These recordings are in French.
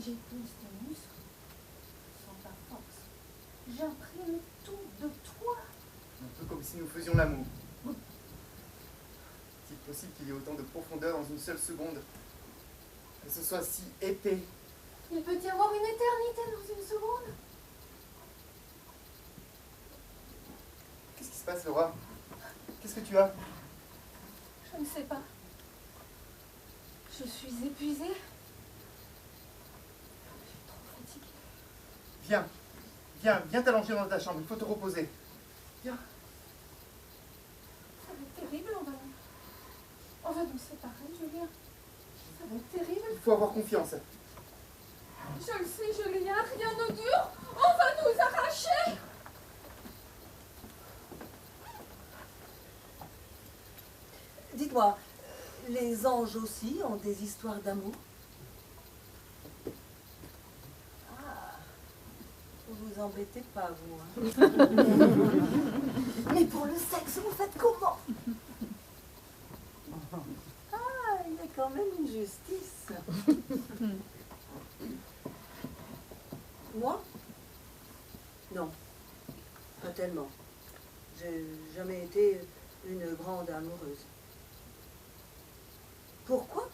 j'ai plus de muscles sans ta force. J'imprime tout de toi. Un peu comme si nous faisions l'amour. Est-il possible qu'il y ait autant de profondeur dans une seule seconde? Que ce soit si épais? Il peut y avoir une éternité dans une seconde. Qu'est-ce qui se passe, Laura? Qu'est-ce que tu as? Je ne sais pas. Je suis épuisée. Je suis trop fatiguée. Viens t'allonger dans ta chambre, il faut te reposer. Viens. Ça va être terrible, on va nous séparer, Julien. Ça va être terrible. Il faut avoir confiance. Je le sais, Julien, rien ne dure. On va nous arracher. Dites-moi, les anges aussi ont des histoires d'amour? Ah, vous vous embêtez pas, vous. Hein. Mais pour le sexe, vous faites comment? Ah, il y a quand même une justice. Moi? Non, pas tellement. J'ai jamais été une grande amoureuse. Pourquoi?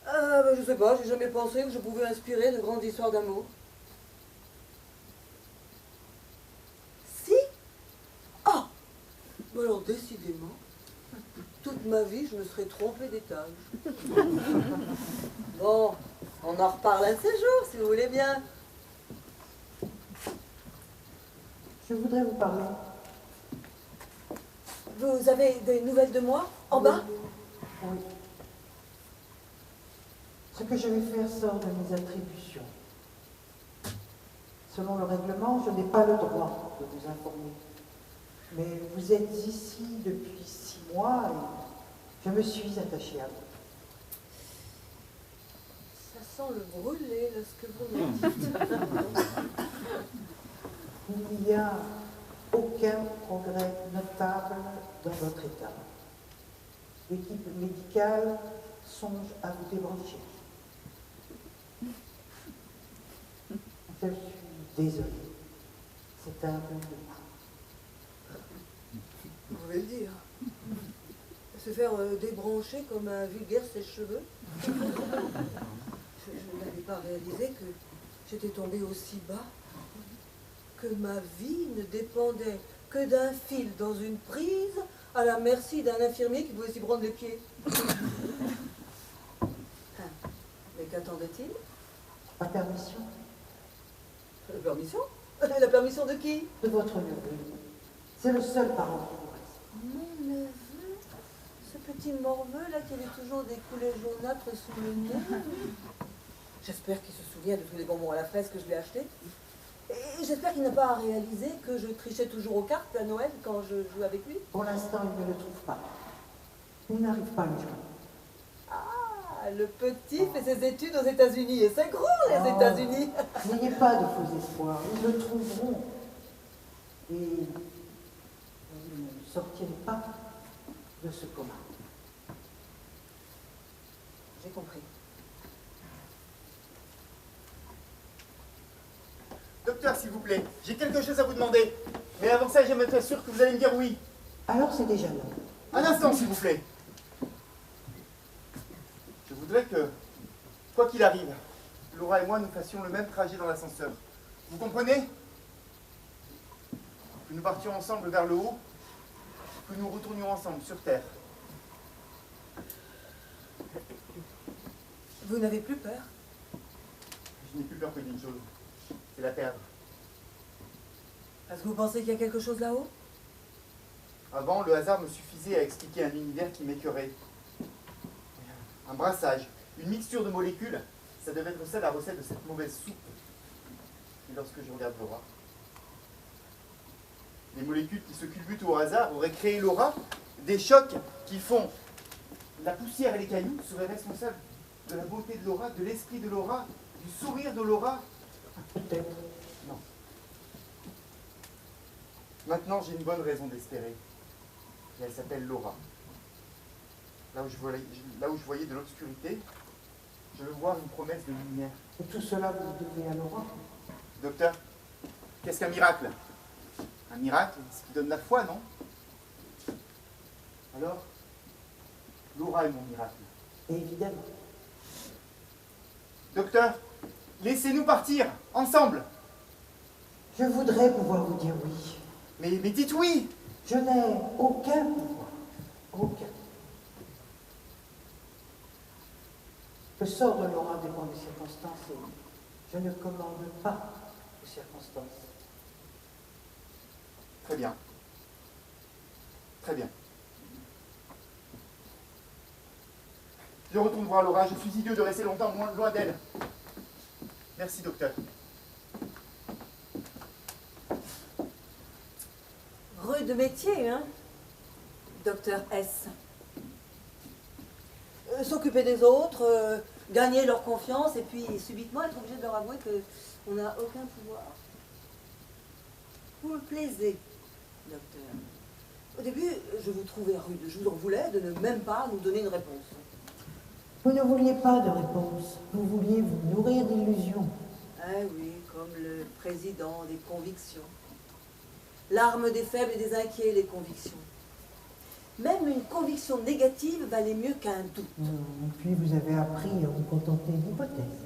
Je sais pas, j'ai jamais pensé que je pouvais inspirer de grandes histoires d'amour. Si? Ah! Alors décidément, toute ma vie, je me serais trompée d'étage. Bon, on en reparle un de ces jours, si vous voulez bien. Je voudrais vous parler. Vous avez des nouvelles de moi, en bas? Oui. Ce que je vais faire sort de mes attributions. Selon le règlement, je n'ai pas le droit de vous informer. Mais vous êtes ici depuis 6 mois et je me suis attachée à vous. Ça sent le brûlé, là, ce que vous me dites. Il n'y a aucun progrès notable dans votre état. L'équipe médicale songe à vous débrancher. Je suis désolée. C'est un peu de mal. Vous pouvez le dire. Se faire débrancher comme un vulgaire sèche-cheveux. Je n'avais pas réalisé que j'étais tombée aussi bas, que ma vie ne dépendait que d'un fil dans une prise à la merci d'un infirmier qui pouvait s'y prendre les pieds. Mais qu'attendait-il? Ma permission? La permission? La permission de qui? De votre neveu. C'est le seul parent qui vous reste. Mon neveu? Ce petit morveux là qui avait toujours des coulées jaunâtres sous le nez. J'espère qu'il se souvient de tous les bonbons à la fraise que je lui ai achetés. Et j'espère qu'il n'a pas réalisé que je trichais toujours aux cartes à Noël quand je jouais avec lui. Pour l'instant, il ne le trouve pas. Il n'arrive pas à le joindre. Ah, le petit fait ses études aux États-Unis et c'est gros les États-Unis. N'ayez pas de faux espoirs, ils le trouveront. Et vous ne sortirez pas de ce coma. J'ai compris. Docteur, s'il vous plaît, j'ai quelque chose à vous demander. Mais avant ça, j'aimerais être sûr que vous allez me dire oui. Alors c'est déjà non. Un instant, s'il vous plaît. Je voudrais que, quoi qu'il arrive, Laura et moi, nous fassions le même trajet dans l'ascenseur. Vous comprenez? Que nous partions ensemble vers le haut, que nous retournions ensemble sur Terre. Vous n'avez plus peur? Je n'ai plus peur que d'une chose, c'est la perdre. Est-ce que vous pensez qu'il y a quelque chose là-haut? Avant, le hasard me suffisait à expliquer un univers qui m'écœurait. Un brassage, une mixture de molécules, ça devait être ça la recette de cette mauvaise soupe. Et lorsque je regarde Laura, les molécules qui se culbutent au hasard auraient créé Laura, des chocs qui font la poussière et les cailloux seraient responsables de la beauté de Laura, de l'esprit de Laura, du sourire de Laura. Peut-être. Non. Maintenant, j'ai une bonne raison d'espérer. Et elle s'appelle Laura. Là où je voyais de l'obscurité, je veux voir une promesse de lumière. Et tout cela, vous le devez à Laura. Docteur, qu'est-ce qu'un miracle? Un miracle, c'est ce qui donne la foi, non? Alors, Laura est mon miracle. Évidemment. Docteur, laissez-nous partir, ensemble. Je voudrais pouvoir vous dire oui. Mais dites oui. Je n'ai aucun pouvoir. Aucun. Le sort de Laura dépend des circonstances et je ne commande pas aux circonstances. Très bien. Très bien. Je retourne voir Laura, je suis idiot de rester longtemps loin d'elle. Merci, docteur. Rude métier, hein, docteur S. S'occuper des autres, gagner leur confiance et puis subitement être obligé de leur avouer qu'on n'a aucun pouvoir. Vous me plaisez, docteur. Au début, je vous trouvais rude. Je vous en voulais de ne même pas nous donner une réponse. Vous ne vouliez pas de réponse. Vous vouliez vous nourrir d'illusions. Ah oui, comme le président des convictions. L'arme des faibles et des inquiets, les convictions. Même une conviction négative valait mieux qu'un doute. Et puis vous avez appris à vous contenter d'hypothèses.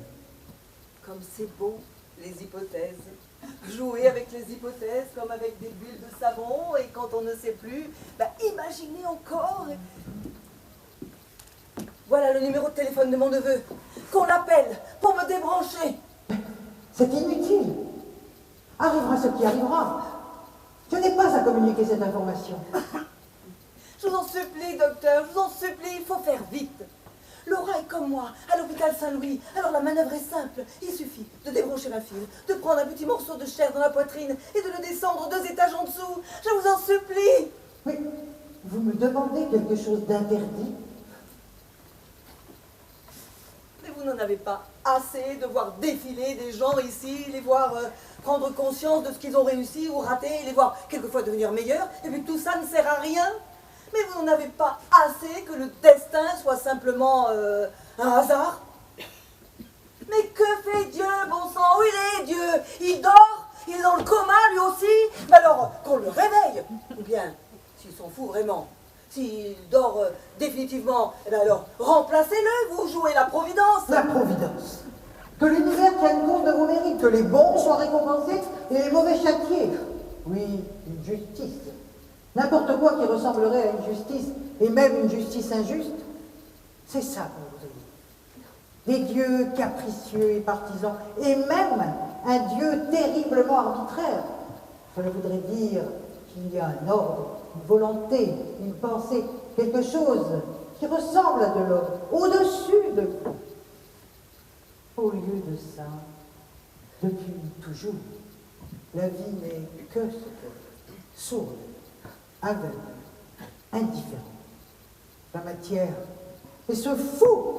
Comme c'est beau, les hypothèses. Jouer avec les hypothèses comme avec des bulles de savon, et quand on ne sait plus, imaginez encore. Voilà le numéro de téléphone de mon neveu. Qu'on l'appelle pour me débrancher. C'est inutile. Arrivera ce qui arrivera. Je n'ai pas à communiquer cette information. Je vous en supplie, docteur, je vous en supplie, il faut faire vite. Laura est comme moi, à l'hôpital Saint-Louis. Alors la manœuvre est simple. Il suffit de débrancher un fil, de prendre un petit morceau de chair dans la poitrine et de le descendre 2 étages en dessous. Je vous en supplie. Oui, vous me demandez quelque chose d'interdit? Mais vous n'en avez pas assez de voir défiler des gens ici, les voir prendre conscience de ce qu'ils ont réussi ou raté, les voir quelquefois devenir meilleurs, et puis tout ça ne sert à rien. Mais vous n'en avez pas assez que le destin soit simplement un hasard. Mais que fait Dieu, bon sang? Où il est, Dieu? Il dort? Il est dans le coma, lui aussi? Mais alors, qu'on le réveille. Ou bien, s'il s'en fout vraiment, s'il dort définitivement, eh bien alors, remplacez-le, vous jouez la providence. La providence. Que l'univers tienne compte de vos mérites, que les bons soient récompensés et les mauvais châtiés. Oui, une justice. N'importe quoi qui ressemblerait à une justice, et même une justice injuste, c'est ça qu'on voudrait dire. Des dieux capricieux et partisans, et même un Dieu terriblement arbitraire. Cela voudrait dire qu'il y a un ordre, une volonté, une pensée, quelque chose qui ressemble à de l'ordre, au-dessus de tout. Au lieu de ça, depuis toujours, la vie n'est que ce que sourde, aveugle, indifférent. La matière, et se fout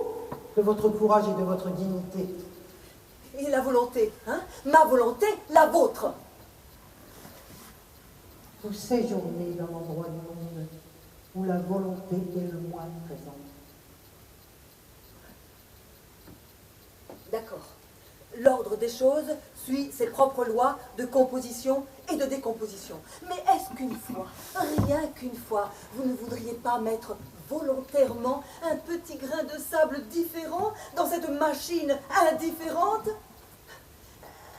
de votre courage et de votre dignité. Et la volonté, hein? Ma volonté, la vôtre. Vous séjournez dans l'endroit du monde où la volonté est le moins présente. D'accord. L'ordre des choses suit ses propres lois de composition et de décomposition. Mais est-ce qu'une fois, rien qu'une fois, vous ne voudriez pas mettre volontairement un petit grain de sable différent dans cette machine indifférente?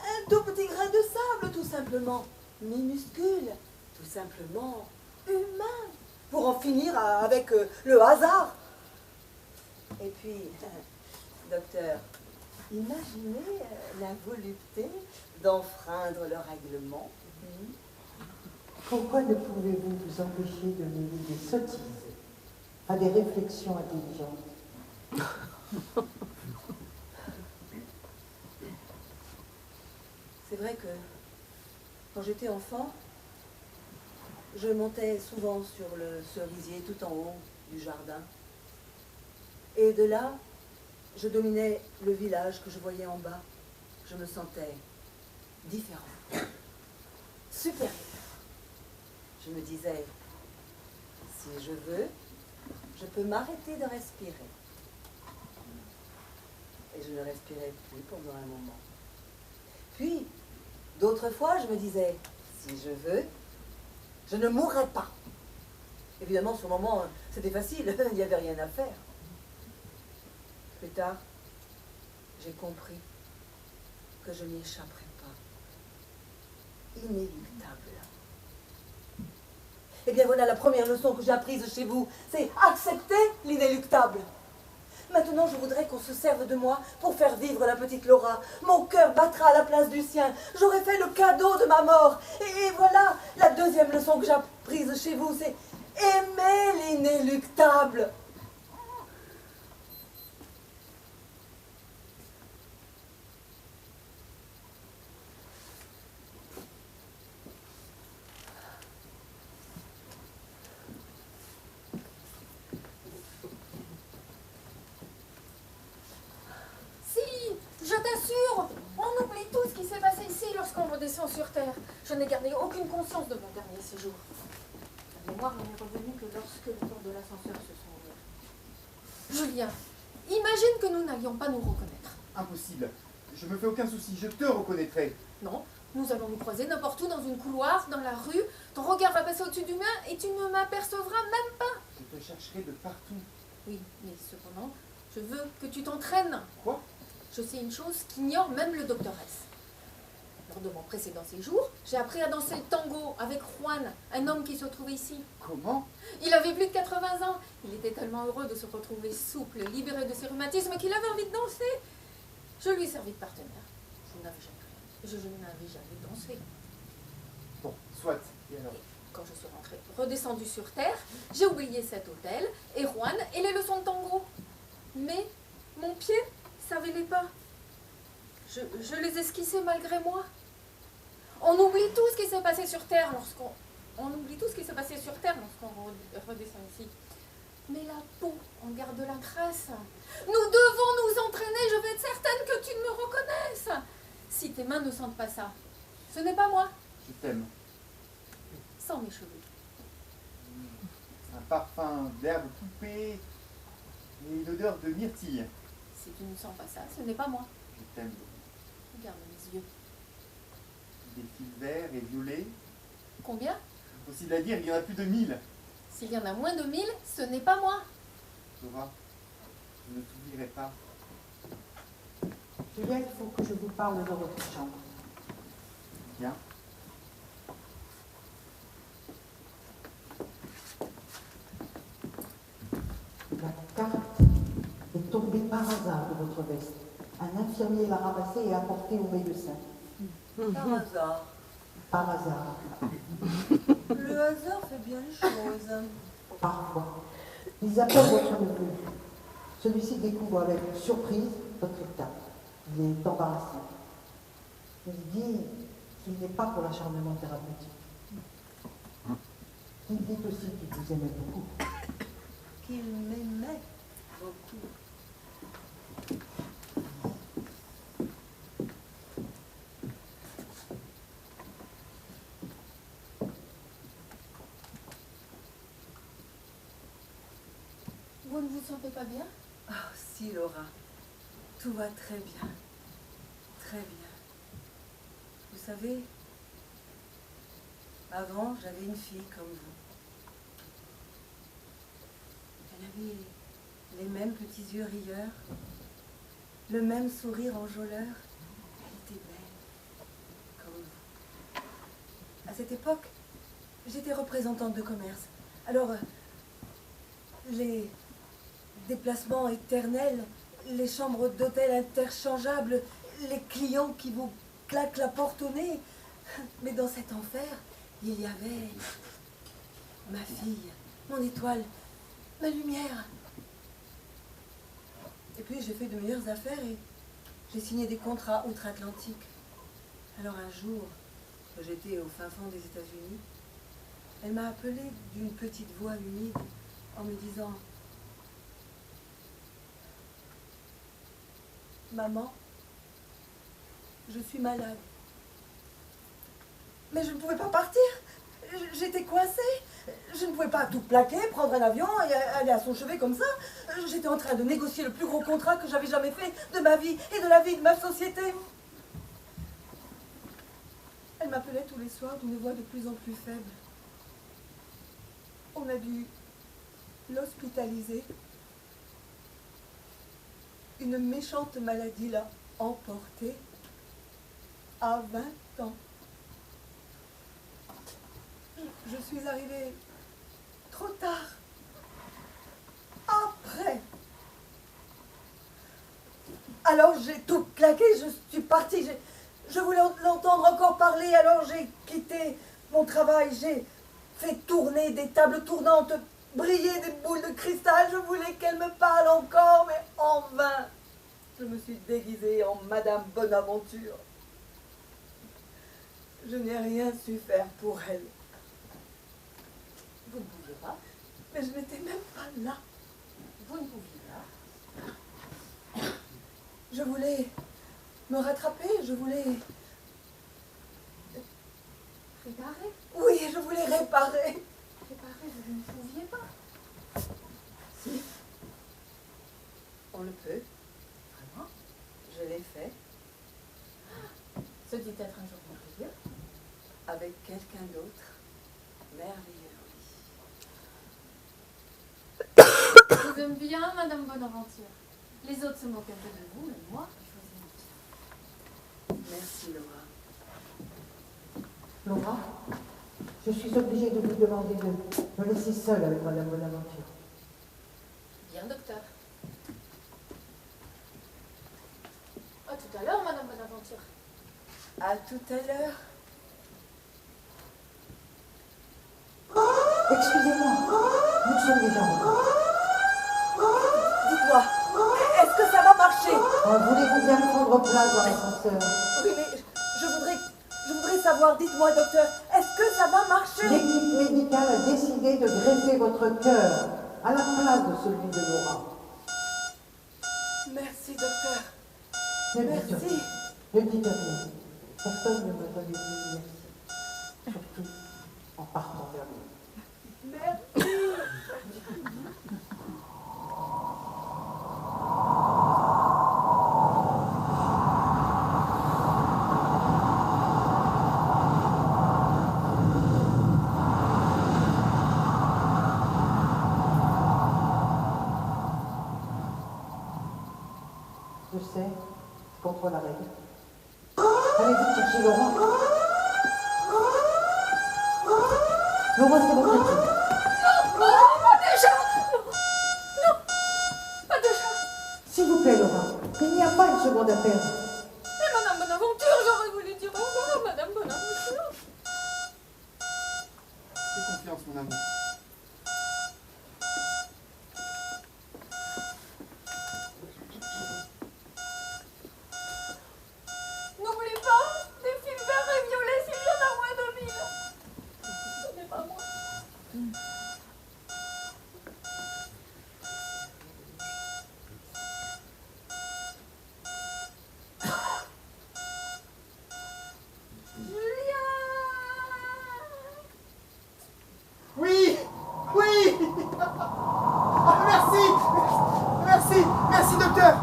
Un tout petit grain de sable, tout simplement, minuscule, tout simplement humain, pour en finir avec le hasard. Et puis, docteur, imaginez la volupté d'enfreindre le règlement. Pourquoi ne pouvez-vous vous empêcher de mener des sottises à des réflexions intelligentes? C'est vrai que quand j'étais enfant, je montais souvent sur le cerisier tout en haut du jardin. Et de là, je dominais le village que je voyais en bas. Je me sentais différente, supérieure. Je me disais, si je veux, je peux m'arrêter de respirer. et je ne respirais plus pendant un moment. Puis, d'autres fois, je me disais, si je veux, je ne mourrai pas. Évidemment, sur le moment, c'était facile, il n'y avait rien à faire. Plus tard, j'ai compris que je n'y échapperais pas. Inéluctable. Eh bien voilà la première leçon que j'ai apprise chez vous, c'est accepter l'inéluctable. Maintenant, je voudrais qu'on se serve de moi pour faire vivre la petite Laura. Mon cœur battra à la place du sien. J'aurais fait le cadeau de ma mort. Et voilà la deuxième leçon que j'ai apprise chez vous, c'est aimer l'inéluctable. Je t'assure, on oublie tout ce qui s'est passé ici lorsqu'on redescend sur Terre. Je n'ai gardé aucune conscience de mon dernier séjour. La mémoire n'en est revenue que lorsque les portes de l'ascenseur se sont ouvertes. Julien, imagine que nous n'allions pas nous reconnaître. Impossible. Je me fais aucun souci, je te reconnaîtrai. Non, nous allons nous croiser n'importe où, dans une couloir, dans la rue. Ton regard va passer au-dessus du mien et tu ne m'apercevras même pas. Je te chercherai de partout. Oui, mais cependant, je veux que tu t'entraînes. Quoi? Je sais une chose qu'ignore même le docteur S. Lors de mon précédent séjour, j'ai appris à danser le tango avec Juan, un homme qui se trouvait ici. Comment? Il avait plus de 80 ans. Il était tellement heureux de se retrouver souple, libéré de ses rhumatismes, qu'il avait envie de danser. Je lui ai servi de partenaire. Je n'avais jamais dansé. Bon, soit. Et alors? Quand je suis redescendue sur Terre, j'ai oublié cet hôtel, et Juan, et les leçons de tango. Mais mon pied savait les pas. Je les esquissais malgré moi. On oublie tout ce qui s'est passé sur Terre lorsqu'on redescend ici. Mais la peau, on garde la trace. Nous devons nous entraîner. Je veux être certaine que tu me reconnaisses. Si tes mains ne sentent pas ça, ce n'est pas moi. Je t'aime. Sans mes cheveux. Un parfum d'herbe coupée et une odeur de myrtille. Si tu ne sens pas ça, ce n'est pas moi. Je t'aime. Regarde mes yeux. Des fils verts et violets. Combien? Possible à dire, il y en a plus de 1000. S'il y en a moins de 1000, ce n'est pas moi. Laura, je ne t'oublierai pas. Julien, il faut que je vous parle dans votre chambre. Bien. La carte est tombée par hasard de votre veste. Un infirmier l'a ramassée et apportée au médecin. Par hasard. Par hasard. Le hasard fait bien les choses. Parfois. Ils appellent votre neveu. Celui-ci découvre avec surprise votre état. Il est embarrassé. Il dit qu'il n'est pas pour l'acharnement thérapeutique. Il dit aussi qu'il vous aimait beaucoup. Qu'il m'aimait beaucoup. Vous ne vous sentez pas bien? Oh, si, Laura. Tout va très bien. Très bien. Vous savez, avant, j'avais une fille comme vous. Elle avait les mêmes petits yeux rieurs, le même sourire enjôleur. Elle était belle, comme vous. À cette époque, j'étais représentante de commerce. Alors, les déplacements éternels, les chambres d'hôtel interchangeables, les clients qui vous claquent la porte au nez. Mais dans cet enfer, il y avait ma fille, mon étoile, ma lumière. Et puis j'ai fait de meilleures affaires et j'ai signé des contrats outre-Atlantique. Alors un jour, que j'étais au fin fond des États-Unis, elle m'a appelée d'une petite voix humide en me disant: Maman, je suis malade. Mais je ne pouvais pas partir. J'étais coincée. Je ne pouvais pas tout plaquer, prendre un avion et aller à son chevet comme ça. J'étais en train de négocier le plus gros contrat que j'avais jamais fait de ma vie et de la vie de ma société. Elle m'appelait tous les soirs d'une voix de plus en plus faible. On a dû l'hospitaliser. Une méchante maladie l'a emporté à 20 ans. Je suis arrivée trop tard. Après. Alors j'ai tout claqué, je suis partie. Je voulais l'entendre encore parler, alors j'ai quitté mon travail. J'ai fait tourner des tables tournantes, briller des boules de cristal. Je voulais qu'elle me parle encore, mais en vain. Je me suis déguisée en Madame Bonaventure. Je n'ai rien su faire pour elle. Vous ne pouviez pas. Mais je n'étais même pas là. Vous ne pouviez pas. Je voulais me rattraper, je voulais... Réparer. Oui, je voulais réparer. Réparer, vous ne pouviez pas. Si. On le peut. Vraiment? Je l'ai fait. Ce dit être un jour merveilleux. Avec quelqu'un d'autre. Merveilleux, oui. Je vous aime bien, Madame Bonaventure. Les autres se moquent un peu de vous, mais moi, je vous aime bien. Merci, Laura. Laura, je suis obligée de vous demander de me laisser seule avec Madame Bonaventure. Bien, docteur. À tout à l'heure, Madame Bonaventure. À tout à l'heure. Excusez-moi, nous sommes déjà en retard. Dites-moi, est-ce que ça va marcher? Voulez-vous bien prendre place dans l'ascenseur? Oui, mais je voudrais savoir, dites-moi, docteur, est-ce que ça va marcher? L'équipe médicale a décidé de greffer votre cœur à la place de celui de Laura. Merci, docteur. Ne dites Merci. rien. Ne dites rien. Personne ne me donne une merci. Surtout en partant vers vous. Merci. Je sais, c'est contre la règle. Allez vite chercher Laura. Laura, c'est votre équipe. Pas déjà! Non! Pas déjà! S'il vous plaît, Laura, il n'y a pas une seconde à perdre. Mais Madame Bonaventure, j'aurais voulu dire au revoir, Madame Bonaventure. Fais confiance, mon amour. N'oublie pas, des fils verts et violets s'il y en a moins de 1000. Ce n'est pas moi. Julien! Oui! Oui! Ah, merci! Merci! Merci, docteur!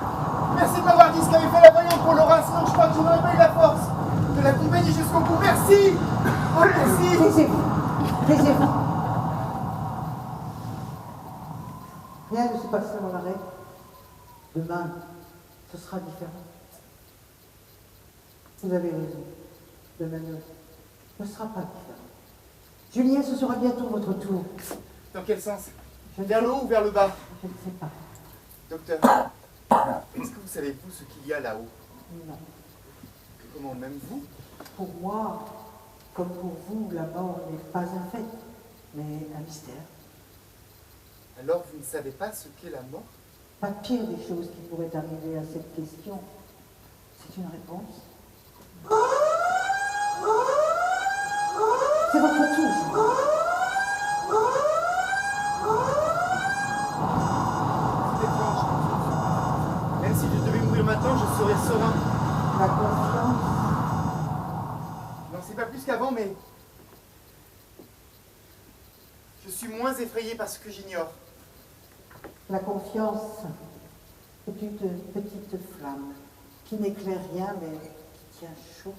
Merci de m'avoir dit ce qu'avait fait la voyante pour Laura, sinon je crois que je n'aurais pas eu la force de l'accompagner jusqu'au bout. Merci! Oh, merci! Taisez-vous. Taisez-vous. Rien ne se passera dans l'arrêt. Demain, ce sera différent. Vous avez raison. Demain ne sera pas différent. Julien, ce sera bientôt votre tour. Dans quel sens? Je ne Vers sais- le haut ou vers le bas? Je ne sais pas. Docteur, est-ce que vous savez, vous, ce qu'il y a là-haut? Non. Comment, même vous? Pour moi, comme pour vous, la mort n'est pas un fait, mais un mystère. Alors vous ne savez pas ce qu'est la mort? Pas pire des choses qui pourraient arriver à cette question. C'est une réponse. C'est votre tour, Julien. C'est étrange. Même si je devais mourir maintenant, je serais serein. La confiance. Non, c'est pas plus qu'avant, mais suis moins effrayé par ce que j'ignore. La confiance est une petite flamme qui n'éclaire rien mais qui tient chaud.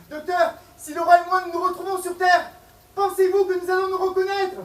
Docteur, si Laura et moi nous nous retrouvons sur Terre, pensez-vous que nous allons nous reconnaître?